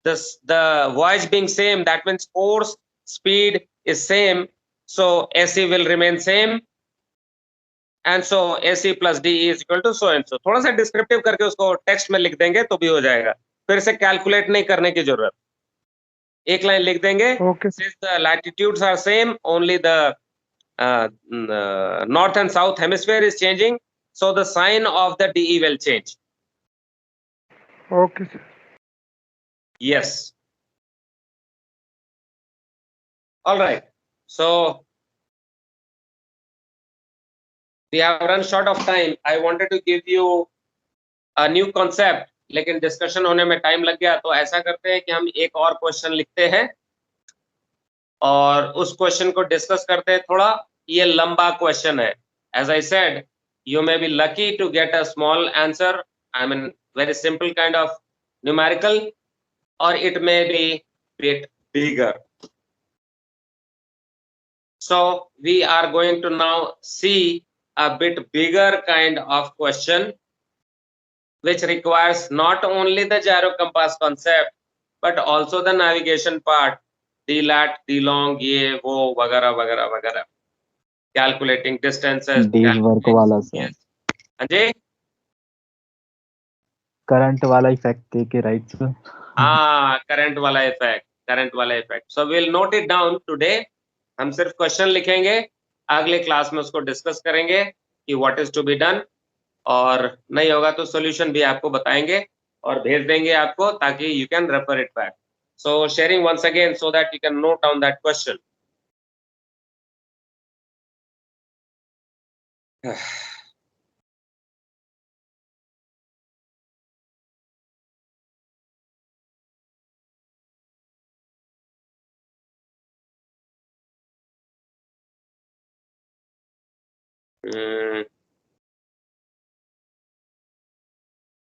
the voyage being same, that means course speed is same, so AC will remain same, and so AC plus DE is equal to so and so। थोड़ा सा descriptive करके उसको text में लिख देंगे तो भी हो जाएगा, फिर से कैलकुलेट नहीं करने की जरूरत। एक लाइन लिख देंगे, okay since the latitudes are same, only the north and south hemisphere is changing, so the sign of the DE will change। Okay sir. Yes, all right, so we have run short of time. I wanted to give you a new concept, लेकिन discussion होने में time लग गया, तो ऐसा करते हैं कि हम एक और क्वेश्चन लिखते हैं और उस क्वेश्चन को डिस्कस करते हैं थोड़ा। ये लंबा क्वेश्चन है। As I said, you may be lucky to get a small answer, I mean very simple kind of numerical, or it may be bit bigger. So we are going to now see a bit bigger kind of question which requires not only the gyro compass concept but also the navigation part, D-lat, D-long, ये वो वगैरह वगैरह वगैरह, calculating distances, days work वाला sir, yes, हाँ जी, current वाला effect दे के, right sir? हाँ करंट वाला इफेक्ट, करंट वाला effect. So will note it down today. हम सिर्फ क्वेश्चन लिखेंगे, अगले क्लास में उसको डिस्कस करेंगे कि what is to be done, और नहीं होगा तो सॉल्यूशन भी आपको बताएंगे और भेज देंगे आपको, ताकि you can refer it back. So sharing once again so that you can note down that question.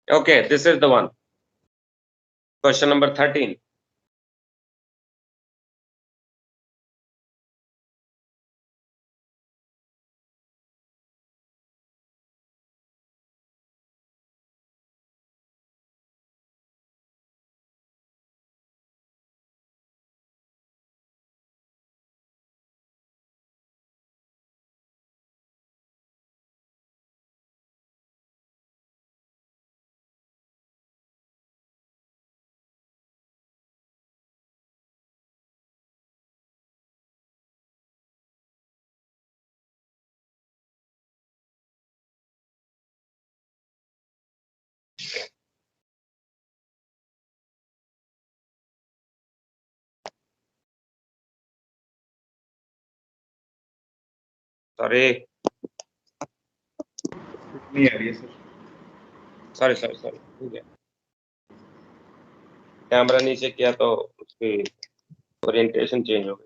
Okay, this is the one. Question number 13. Sorry. नहीं आ रही है सर। सॉरी ठीक है, कैमरा नीचे किया तो उसकी ओरिएंटेशन चेंज हो गई।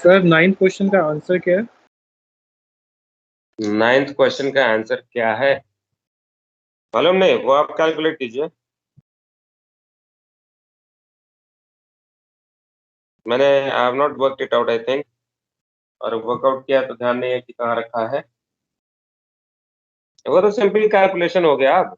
सर 9th क्वेश्चन का आंसर क्या है? 9th क्वेश्चन का आंसर क्या है मालूम नहीं, वो आप कैलकुलेट कीजिए। मैंने I have not worked it out I think, और वर्कआउट किया तो ध्यान नहीं है कि कहाँ रखा है। वो तो सिंपल कैलकुलेशन हो गया। अब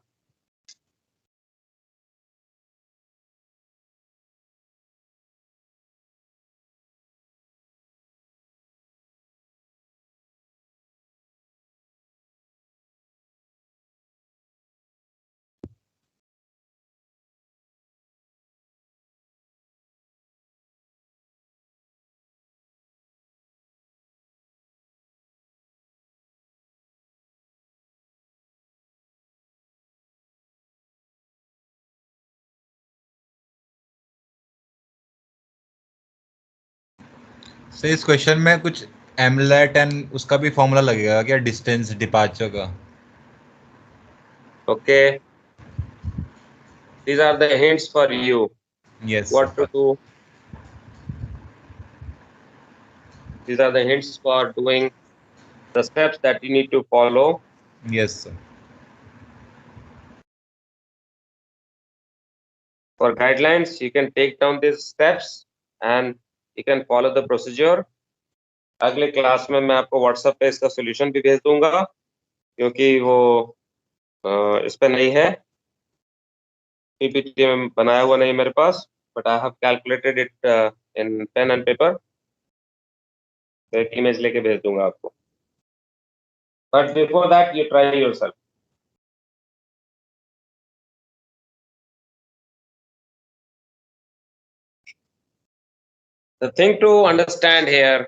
सर इस क्वेश्चन में कुछ एमलेट एंड उसका भी फॉर्मूला लगेगा क्या, डिस्टेंस डिपार्चर का? Okay, these are the hints for you yes what to do. These are the hints for doing the steps that you need to follow. Yes sir. For guidelines, you can take down these steps and you can follow the procedure. अगले class में मैं आपको WhatsApp पे इसका solution भी भेज दूंगा, क्योंकि वो इस पे नहीं है, पीपीटी में बनाया हुआ नहीं मेरे पास, but I have calculated it in pen and paper. तो एक इमेज लेके भेज दूंगा आपको, but before that you try yourself. The thing to understand here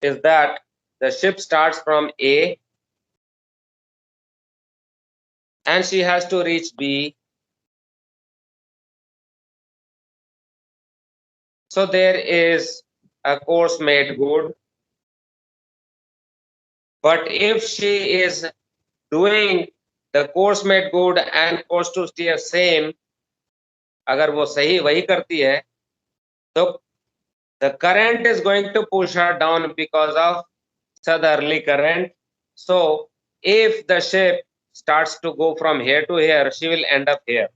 is that the ship starts from A and she has to reach B. So there is a course made good. But if she is doing the course made good and course to steer same, अगर वो सही वही करती है, तो the current is going to push her down because of southerly current. So if the ship starts to go from here to here, she will end up here.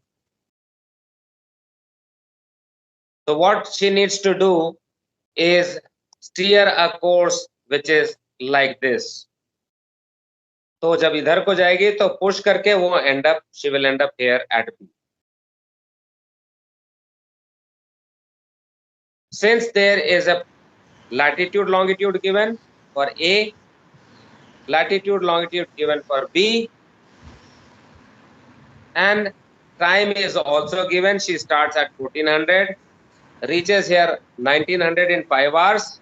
So what she needs to do is steer a course which is like this. तो जब इधर को जाएगी तो push करके वो she will end up here at B. Since there is a latitude longitude given for A, latitude longitude given for B, and time is also given. She starts at 1400, reaches here 1900 in 5 hours.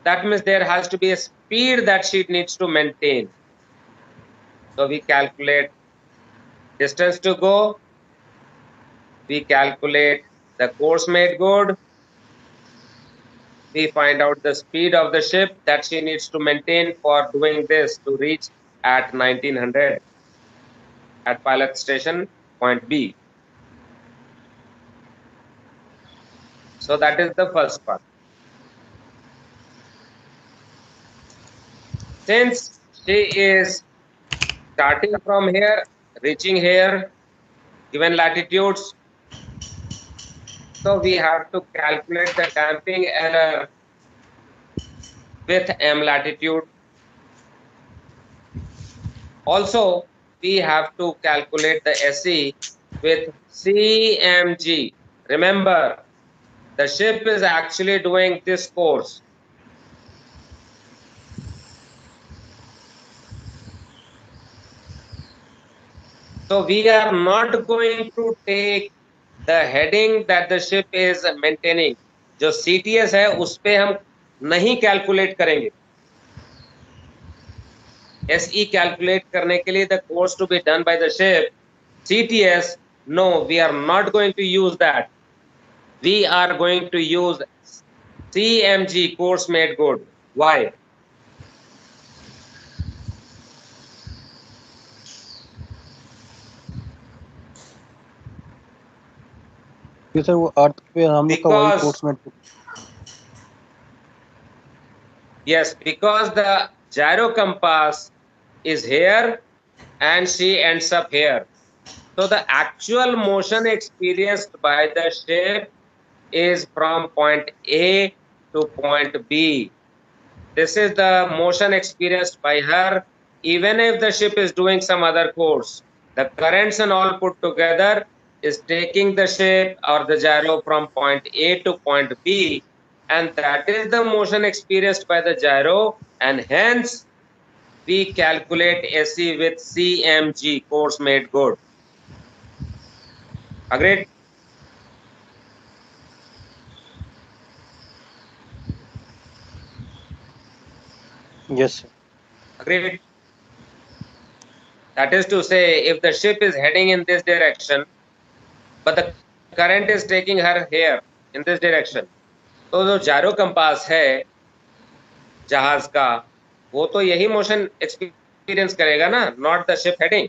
That means there has to be a speed that she needs to maintain. So we calculate distance to go, we calculate the course made good, we find out the speed of the ship that she needs to maintain for doing this to reach at 1900 at pilot station point B. So that is the first part. Since she is starting from here, reaching here, given latitudes, so we have to calculate the damping error with M latitude. Also, we have to calculate the SE with CMG. Remember, the ship is actually doing this course. So we are not going to take the heading that the ship is maintaining. जो CTS है उस पे हम नहीं calculate करेंगे. SE calculate करने के लिए the course to be done by the ship, CTS, no, we are not going to use that. We are going to use CMG, course made good. Why? Sir वो अर्थ पे हम लोग का वही Because कोर्स में yes, because the gyro compass is here and she ends up here. So the actual motion experienced by the ship is from point A to point B. This is the motion experienced by her, even if the ship is doing some other course. The currents and all put together is taking the ship or the gyro from point A to point B, and that is the motion experienced by the gyro, and hence we calculate SE with CMG, course made good. Agreed? Yes sir Agreed? That is to say, if the ship is heading in this direction, but the current is taking her here in this direction, तो जो जारो compass है जहाज का वो तो यही motion experience करेगा ना, not the ship heading.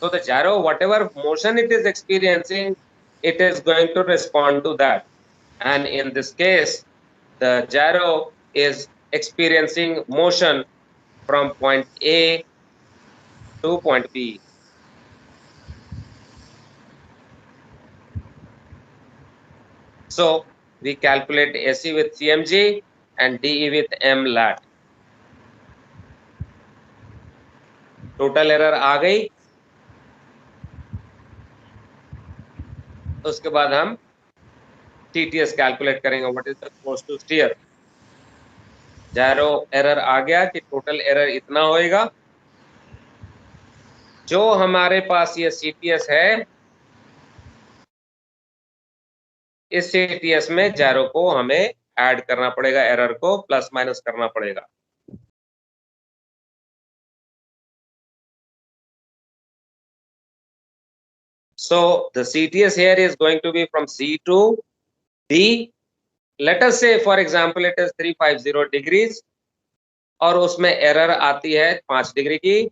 So the gyro, whatever motion it is experiencing, it is going to respond to that. And in this case, the gyro is experiencing motion from point A to point B. So we calculate SE with CMG and DE with M lat. Total error आ गई. उसके बाद हम TTS calculate करेंगे, what is the course to steer. Gyro error आ गया कि total error इतना होएगा. जो हमारे पास ये CTS है, इस CTS में जायरो को हमें ऐड करना पड़ेगा, एरर को प्लस माइनस करना पड़ेगा. So the CTS here is going to be from C to D. Let us say for example it is 350 degrees और उसमें एरर आती है 5 डिग्री की.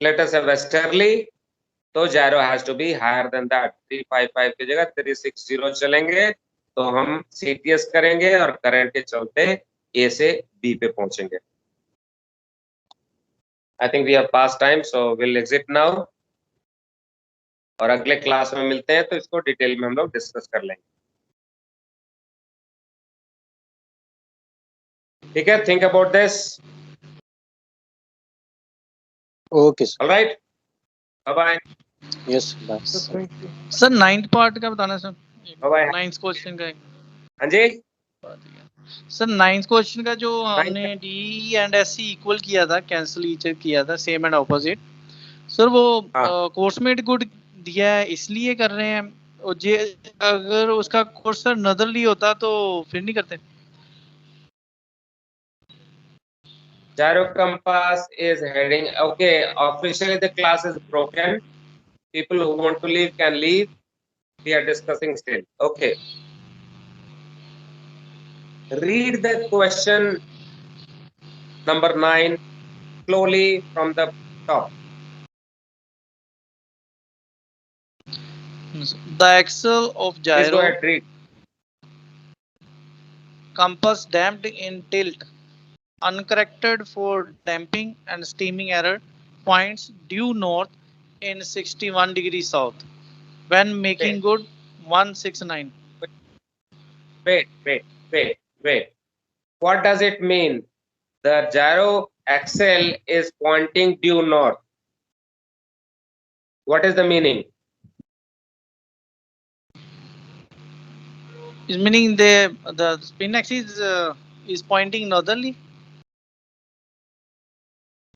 Let us say westerly, तो gyro has to be higher than that. 355 की जगह 360 चलेंगे तो हम CTS करेंगे और करंट के चलते A से B पे पहुंचेंगे. I think we have past time, so we'll exit now. और अगले क्लास में मिलते हैं तो इसको डिटेल में हम लोग डिस्कस कर लेंगे. ठीक है, think about this. Okay, sir. All right. Bye bye. Yes, bye. Sir thank you sir 9th part का बताना sir, Bye bye. 9th question का। हाँ जी, सर 9th क्वेश्चन का जो Ninth हमने D and S C equal किया था, cancel each किया था, सेम एंड ऑपोजिट, सर वो हाँ। कोर्समेट गुड दिया है इसलिए कर रहे हैं, और जे अगर उसका कोर्स सर नदरली होता तो फिर नहीं करते। Gyro compass is heading. Okay, officially the class is broken. People who want to leave can leave. We are discussing still. Okay. Read the question number 9 slowly from the top. The axle of Please go gyro ahead, read. compass damped in tilt, uncorrected for damping and steaming error, points due north in 61 degrees south. When making good 169. Wait. What does it mean? The gyro axle is pointing due north. What is the meaning? Is meaning the spin axis is pointing northerly.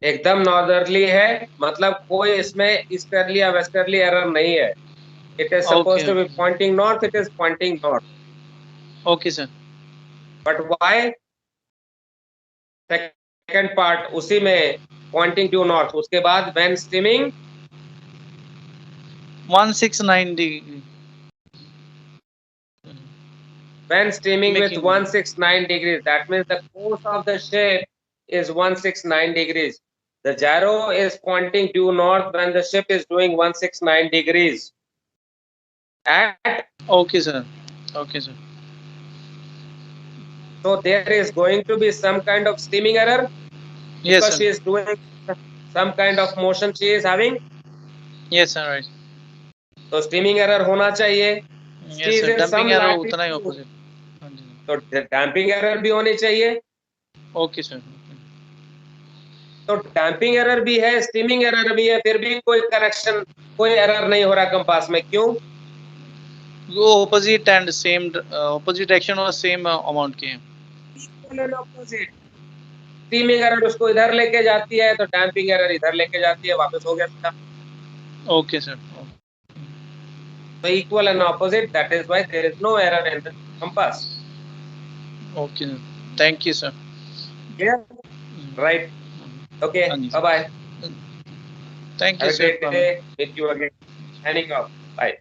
एकदम northerly है, मतलब कोई इसमें easterly या westerly error नहीं है. It is supposed to be pointing north. It is pointing north. Okay, sir. But why? Second part उसी में pointing due north. उसके बाद when steaming 169 degree. When steaming with Making 169 degrees, that means the course of the ship is 169 degrees. The gyro is pointing due north when the ship is doing 169 degrees. At Okay, sir. Okay, sir. so there is going to be some kind of steaming error Yes, because sir. she is doing some kind of motion she is having. Yes, sir. Right. तो steaming error होना चाहिए. She Yes, is sir. in Dumping some arrow उतना ही latitude. opposite. तो damping error भी होनी चाहिए. Okay, sir. तो damping error भी है, steaming error भी है, फिर भी कोई correction, कोई error नहीं हो रहा कंपास में. क्यों? वो opposite and same opposite direction और same amount के हैं. Equal and opposite. Steaming error उसको इधर लेके जाती है, तो damping error इधर लेके जाती है, वापस हो गया सीधा. Okay, sir. So equal and opposite. That is why there is no error in the compass. Okay, sir. Thank you, sir. Yeah. Right. Okay. Bye bye. Thank you, Have a sir. great day. Meet you again. Signing off. Bye.